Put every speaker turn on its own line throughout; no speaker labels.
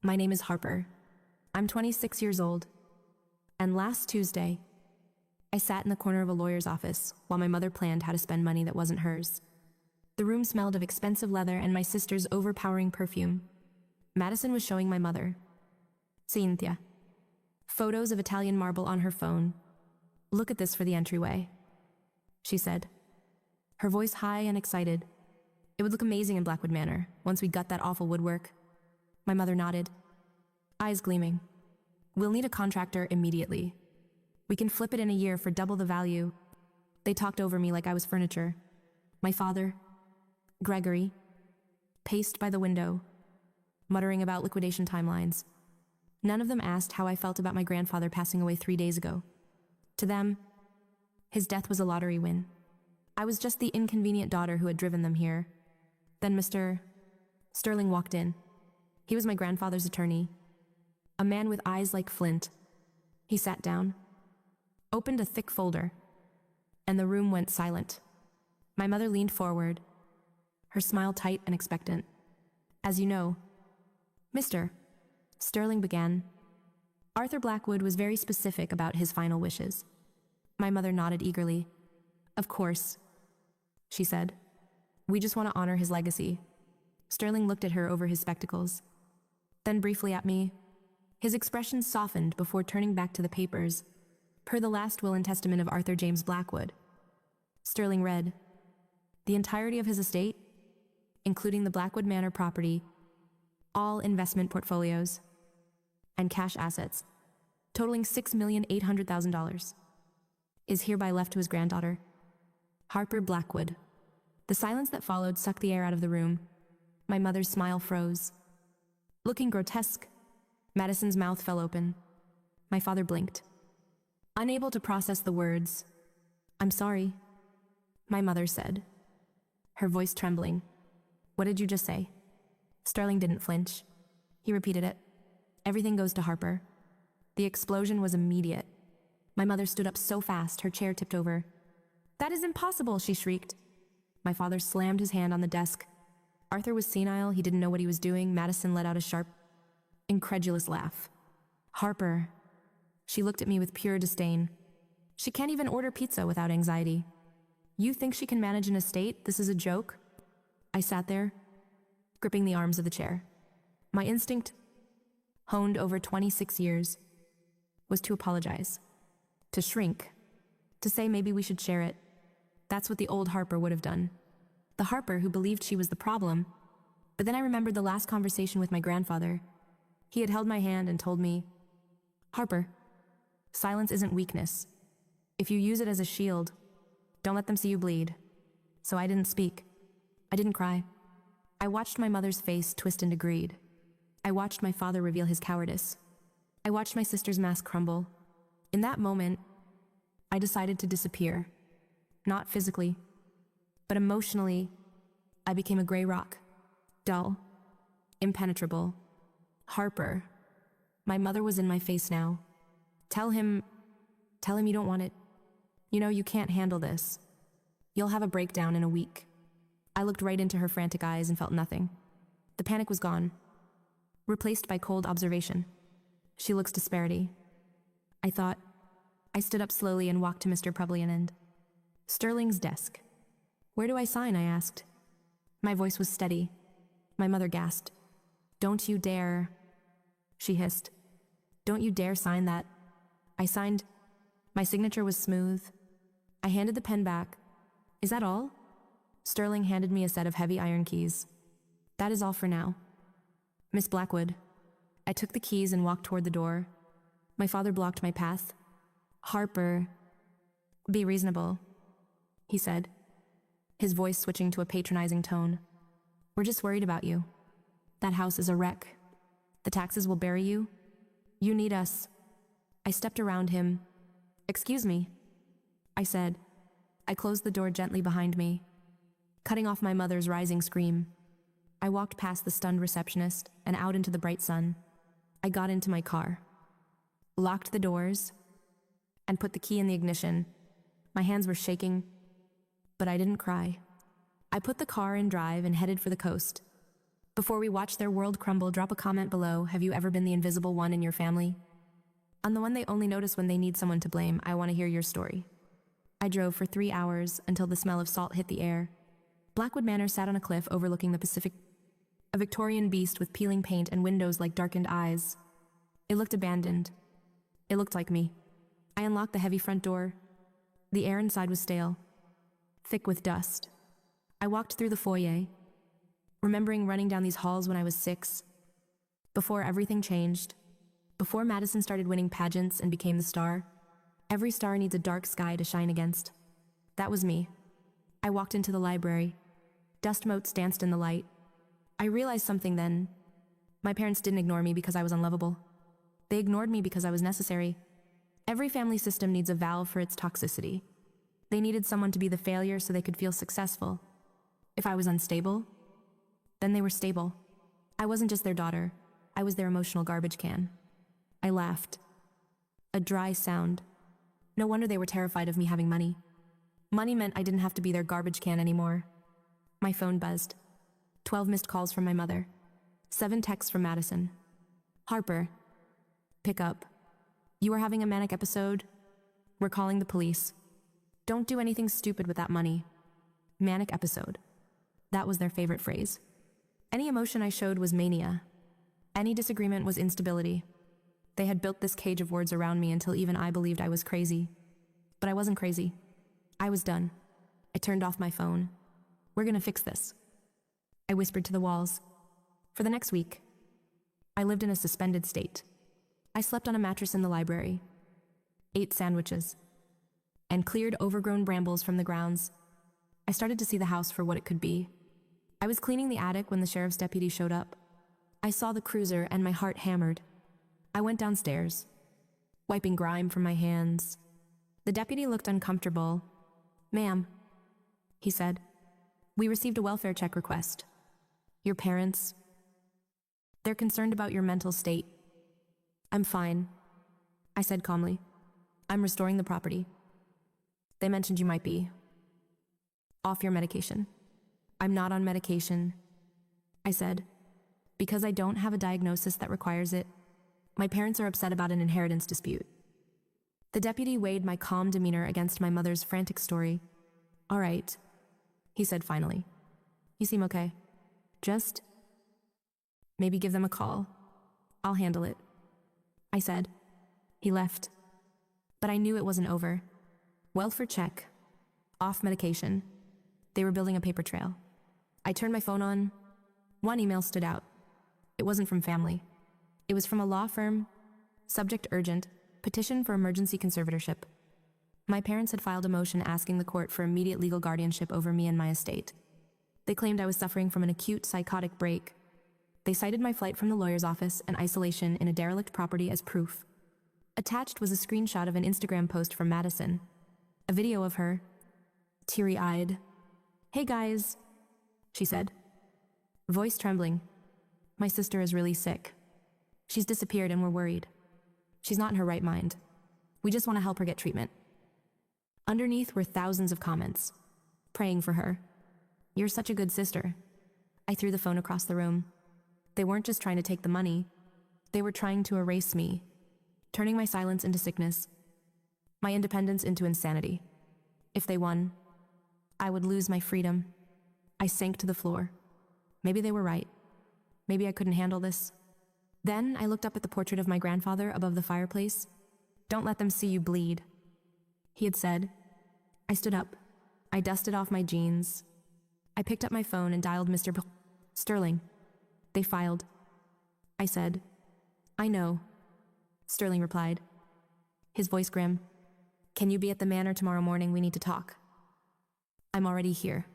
My name is Harper. I'm 26 years old. And last Tuesday, I sat in the corner of a lawyer's office while my mother planned how to spend money that wasn't hers. The room smelled of expensive leather and my sister's overpowering perfume. Madison was showing my mother, Cynthia, photos of Italian marble on her phone. "Look at this for the entryway," she said, her voice high and excited. "It would look amazing in Blackwood Manor once we gut that awful woodwork." My mother nodded, eyes gleaming. "We'll need a contractor immediately. We can flip it in a year for double the value." They talked over me like I was furniture. My father, Gregory, paced by the window, muttering about liquidation timelines. None of them asked how I felt about my grandfather passing away 3 days ago. To them, his death was a lottery win. I was just the inconvenient daughter who had driven them here. Then Mr. Sterling walked in. He was my grandfather's attorney, a man with eyes like flint. He sat down, opened a thick folder, and the room went silent. My mother leaned forward, her smile tight and expectant. "As you know, Mr. Sterling began, Arthur Blackwood was very specific about his final wishes." My mother nodded eagerly. "Of course," she said. "We just want to honor his legacy." Sterling looked at her over his spectacles, then briefly at me. His expression softened before turning back to the papers. Per the last will and testament of Arthur James Blackwood, Sterling read, the entirety of his estate, including the Blackwood Manor property, all investment portfolios, and cash assets, totaling $6,800,000, is hereby left to his granddaughter, Harper Blackwood. The silence that followed sucked the air out of the room. My mother's smile froze. Looking grotesque, Madison's mouth fell open. My father blinked, unable to process the words. "I'm sorry," my mother said, her voice trembling. "What did you just say?" Sterling didn't flinch. He repeated it. "Everything goes to Harper." The explosion was immediate. My mother stood up so fast her chair tipped over. "That is impossible," she shrieked. My father slammed his hand on the desk. Arthur was senile, he didn't know what he was doing. Madison let out a sharp, incredulous laugh. "Harper." She looked at me with pure disdain. "She can't even order pizza without anxiety. You think she can manage an estate? This is a joke?" I sat there, gripping the arms of the chair. My instinct, honed over 26 years, was to apologize, to shrink, to say maybe we should share it. That's what the old Harper would have done. The Harper who believed she was the problem. But then I remembered the last conversation with my grandfather. He had held my hand and told me, "Harper, silence isn't weakness. If you use it as a shield, don't let them see you bleed." So I didn't speak. I didn't cry. I watched my mother's face twist into greed. I watched my father reveal his cowardice. I watched my sister's mask crumble. In that moment, I decided to disappear. Not physically, but emotionally. I became a gray rock, dull, impenetrable. "Harper." My mother was in my face now. Tell him you don't want it. You know, you can't handle this. You'll have a breakdown in a week." I looked right into her frantic eyes and felt nothing. The panic was gone, replaced by cold observation. She looks disparity, I thought. I stood up slowly and walked to Mr. Publian Sterling's desk. "Where do I sign?" I asked. My voice was steady. My mother gasped. "Don't you dare," she hissed. "Don't you dare sign that." I signed. My signature was smooth. I handed the pen back. "Is that all?" Sterling handed me a set of heavy iron keys. "That is all for now, Miss Blackwood." I took the keys and walked toward the door. My father blocked my path. "Harper, be reasonable," he said, his voice switching to a patronizing tone. "We're just worried about you. That house is a wreck. The taxes will bury you. You need us." I stepped around him. "Excuse me," I said. I closed the door gently behind me, cutting off my mother's rising scream. I walked past the stunned receptionist and out into the bright sun. I got into my car, locked the doors, and put the key in the ignition. My hands were shaking, but I didn't cry. I put the car in drive and headed for the coast. Before we watch their world crumble, drop a comment below. Have you ever been the invisible one in your family? I'm the one they only notice when they need someone to blame. I want to hear your story. I drove for 3 hours until the smell of salt hit the air. Blackwood Manor sat on a cliff overlooking the Pacific, a Victorian beast with peeling paint and windows like darkened eyes. It looked abandoned. It looked like me. I unlocked the heavy front door. The air inside was stale, thick with dust. I walked through the foyer, remembering running down these halls when I was 6. Before everything changed, before Madison started winning pageants and became the star. Every star needs a dark sky to shine against. That was me. I walked into the library. Dust motes danced in the light. I realized something then. My parents didn't ignore me because I was unlovable. They ignored me because I was necessary. Every family system needs a valve for its toxicity. They needed someone to be the failure so they could feel successful. If I was unstable, then they were stable. I wasn't just their daughter. I was their emotional garbage can. I laughed. A dry sound. No wonder they were terrified of me having money. Money meant I didn't have to be their garbage can anymore. My phone buzzed. 12 missed calls from my mother. 7 texts from Madison. Harper. Pick up. You are having a manic episode? We're calling the police. Don't do anything stupid with that money. Manic episode. That was their favorite phrase. Any emotion I showed was mania. Any disagreement was instability. They had built this cage of words around me until even I believed I was crazy. But I wasn't crazy. I was done. I turned off my phone. We're gonna fix this. I whispered to the walls. For the next week, I lived in a suspended state. I slept on a mattress in the library, ate sandwiches, and cleared overgrown brambles from the grounds. I started to see the house for what it could be. I was cleaning the attic when the sheriff's deputy showed up. I saw the cruiser and my heart hammered. I went downstairs, wiping grime from my hands. The deputy looked uncomfortable. Ma'am, he said, we received a welfare check request. Your parents, they're concerned about your mental state. I'm fine, I said calmly. I'm restoring the property. They mentioned you might be off your medication. I'm not on medication, I said, because I don't have a diagnosis that requires it. My parents are upset about an inheritance dispute. The deputy weighed my calm demeanor against my mother's frantic story. All right, he said finally. You seem okay. Just maybe give them a call. I'll handle it, I said. He left. But I knew it wasn't over. Welfare check. Off medication. They were building a paper trail. I turned my phone on. One email stood out. It wasn't from family. It was from a law firm. Subject urgent. Petition for emergency conservatorship. My parents had filed a motion asking the court for immediate legal guardianship over me and my estate. They claimed I was suffering from an acute psychotic break. They cited my flight from the lawyer's office and isolation in a derelict property as proof. Attached was a screenshot of an Instagram post from Madison. A video of her, teary-eyed. Hey guys, she said, voice trembling. My sister is really sick. She's disappeared and we're worried. She's not in her right mind. We just want to help her get treatment. Underneath were thousands of comments, praying for her. You're such a good sister. I threw the phone across the room. They weren't just trying to take the money. They were trying to erase me, turning my silence into sickness, my independence into insanity. If they won, I would lose my freedom. I sank to the floor. Maybe they were right. Maybe I couldn't handle this. Then I looked up at the portrait of my grandfather above the fireplace. Don't let them see you bleed, he had said. I stood up. I dusted off my jeans. I picked up my phone and dialed Mr. Sterling. They filed. I said, I know. Sterling replied, his voice grim. Can you be at the manor tomorrow morning? We need to talk. I'm already here.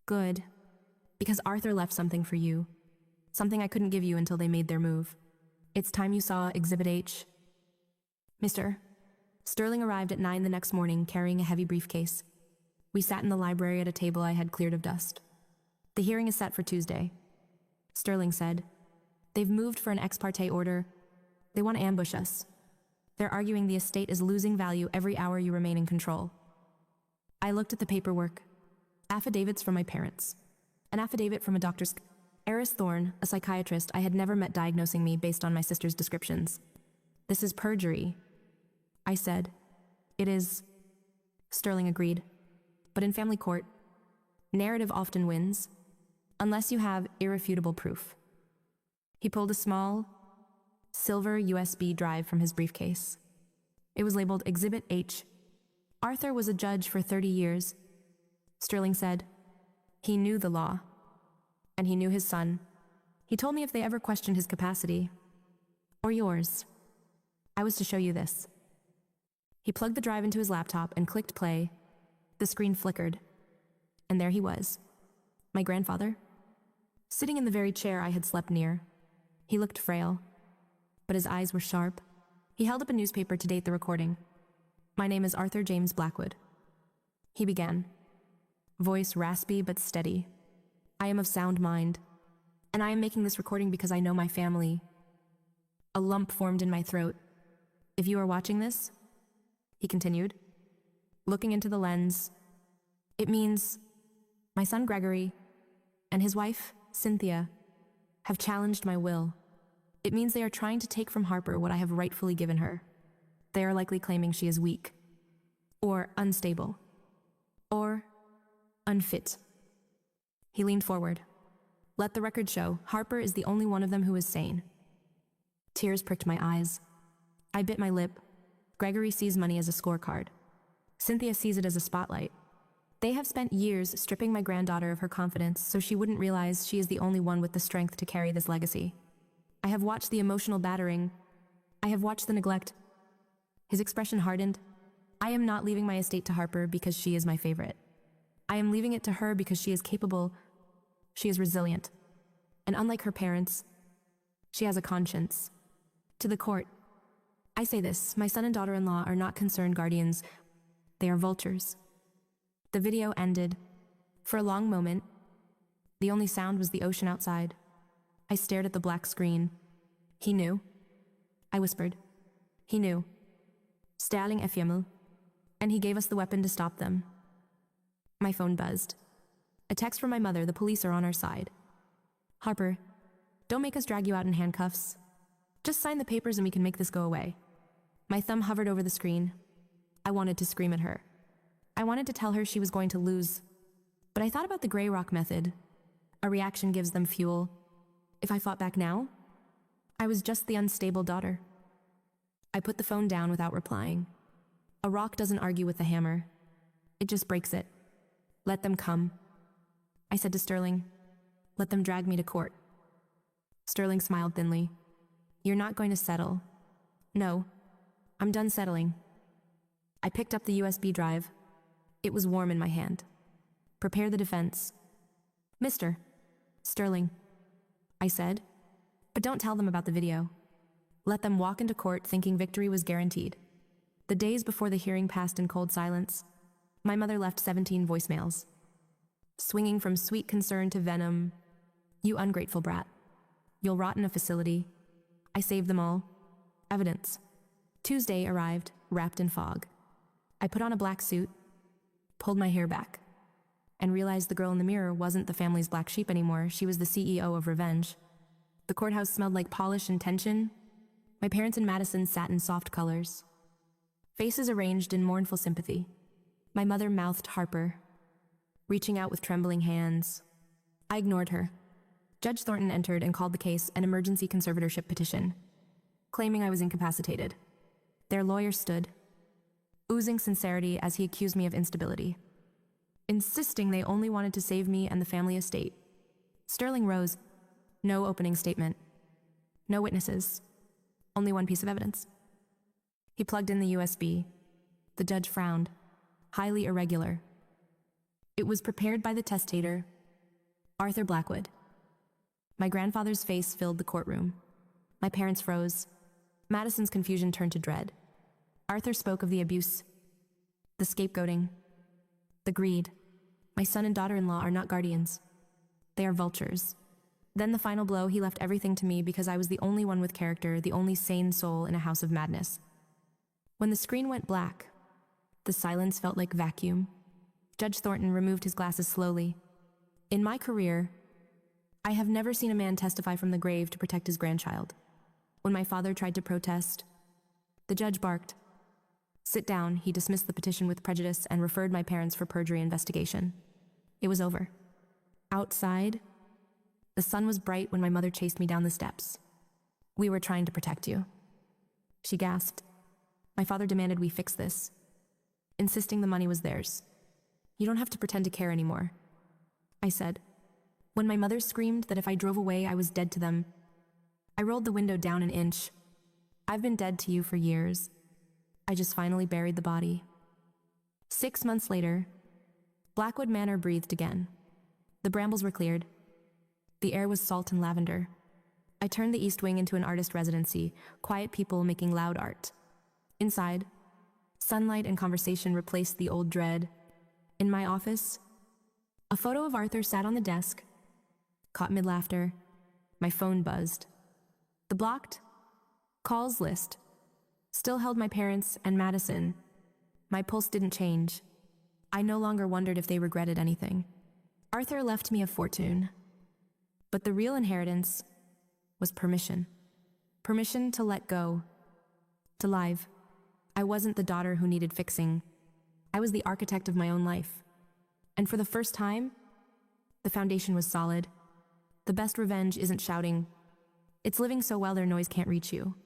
Good. Because Arthur left something for you. Something I couldn't give you until they made their move. It's time you saw Exhibit H. Mr. Sterling arrived at 9 the next morning carrying a heavy briefcase. We sat in the library at a table I had cleared of dust. The hearing is set for Tuesday, Sterling said. They've moved for an ex parte order. They want to ambush us. They're arguing the estate is losing value every hour you remain in control. I looked at the paperwork. Affidavits from my parents. An affidavit from a doctor's Eris Thorne, a psychiatrist I had never met, diagnosing me based on my sister's descriptions. "This is perjury," I said. "It is," Sterling agreed. "But in family court, narrative often wins, unless you have irrefutable proof." He pulled a small, silver USB drive from his briefcase. It was labeled Exhibit H. "Arthur was a judge for 30 years, Sterling said. "He knew the law. And he knew his son. He told me if they ever questioned his capacity, or yours, I was to show you this." He plugged the drive into his laptop and clicked play. The screen flickered. And there he was, my grandfather, sitting in the very chair I had slept near. He looked frail, but his eyes were sharp. He held up a newspaper to date the recording. "My name is Arthur James Blackwood," he began, voice raspy but steady. "I am of sound mind, and I am making this recording because I know my family." A lump formed in my throat. "If you are watching this," he continued, looking into the lens, "it means my son Gregory and his wife, Cynthia, have challenged my will. It means they are trying to take from Harper what I have rightfully given her. They are likely claiming she is weak, or unstable, or unfit." He leaned forward. "Let the record show, Harper is the only one of them who is sane." Tears pricked my eyes. I bit my lip. Gregory sees money as a scorecard. Cynthia sees it as a spotlight. They have spent years stripping my granddaughter of her confidence so she wouldn't realize she is the only one with the strength to carry this legacy. I have watched the emotional battering. I have watched the neglect. His expression hardened. "I am not leaving my estate to Harper because she is my favorite. I am leaving it to her because she is capable. She is resilient. And unlike her parents, she has a conscience." To the court, I say this: my son and daughter-in-law are not concerned guardians. They are vultures. The video ended. For a long moment, the only sound was the ocean outside. I stared at the black screen. "He knew," I whispered. "He knew. Sterling Efjemel. And he gave us the weapon to stop them." My phone buzzed. A text from my mother. "The police are on our side. Harper, don't make us drag you out in handcuffs. Just sign the papers and we can make this go away." My thumb hovered over the screen. I wanted to scream at her. I wanted to tell her she was going to lose. But I thought about the Grey Rock method. A reaction gives them fuel. If I fought back now, I was just the unstable daughter. I put the phone down without replying. A rock doesn't argue with the hammer. It just breaks it. "Let them come," I said to Sterling. "Let them drag me to court." Sterling smiled thinly. "You're not going to settle." "No, I'm done settling." I picked up the USB drive. It was warm in my hand. "Prepare the defense." "Mr. Sterling," I said, "but don't tell them about the video. Let them walk into court thinking victory was guaranteed." The days before the hearing passed in cold silence. My mother left 17 voicemails, swinging from sweet concern to venom. "You ungrateful brat. You'll rot in a facility." I saved them all. Evidence. Tuesday arrived, wrapped in fog. I put on a black suit, pulled my hair back, and realized the girl in the mirror wasn't the family's black sheep anymore. She was the CEO of revenge. The courthouse smelled like polish and tension. My parents and Madison sat in soft colors, faces arranged in mournful sympathy. My mother mouthed Harper, reaching out with trembling hands. I ignored her. Judge Thornton entered and called the case an emergency conservatorship petition, claiming I was incapacitated. Their lawyer stood, oozing sincerity as he accused me of instability, insisting they only wanted to save me and the family estate. Sterling rose. No opening statement. No witnesses. Only one piece of evidence. He plugged in the USB. The judge frowned. Highly irregular. It was prepared by the testator, Arthur Blackwood. My grandfather's face filled the courtroom. My parents froze. Madison's confusion turned to dread. Arthur spoke of the abuse, the scapegoating, the greed. My son and daughter-in-law are not guardians. They are vultures. Then the final blow, he left everything to me because I was the only one with character, the only sane soul in a house of madness. When the screen went black, the silence felt like vacuum. Judge Thornton removed his glasses slowly. In my career, I have never seen a man testify from the grave to protect his grandchild. When my father tried to protest, the judge barked. Sit down, he dismissed the petition with prejudice and referred my parents for perjury investigation. It was over. Outside, the sun was bright when my mother chased me down the steps. We were trying to protect you. She gasped. My father demanded we fix this, insisting the money was theirs. You don't have to pretend to care anymore, I said. When my mother screamed that if I drove away, I was dead to them, I rolled the window down an inch. I've been dead to you for years. I just finally buried the body. 6 months later, Blackwood Manor breathed again. The brambles were cleared. The air was salt and lavender. I turned the East Wing into an artist residency, quiet people making loud art. Inside, sunlight and conversation replaced the old dread. In my office, a photo of Arthur sat on the desk, caught mid-laughter. My phone buzzed. The blocked calls list still held my parents and Madison. My pulse didn't change. I no longer wondered if they regretted anything. Arthur left me a fortune. But the real inheritance was permission. Permission to let go. To live. I wasn't the daughter who needed fixing. I was the architect of my own life. And for the first time, the foundation was solid. The best revenge isn't shouting. It's living so well their noise can't reach you.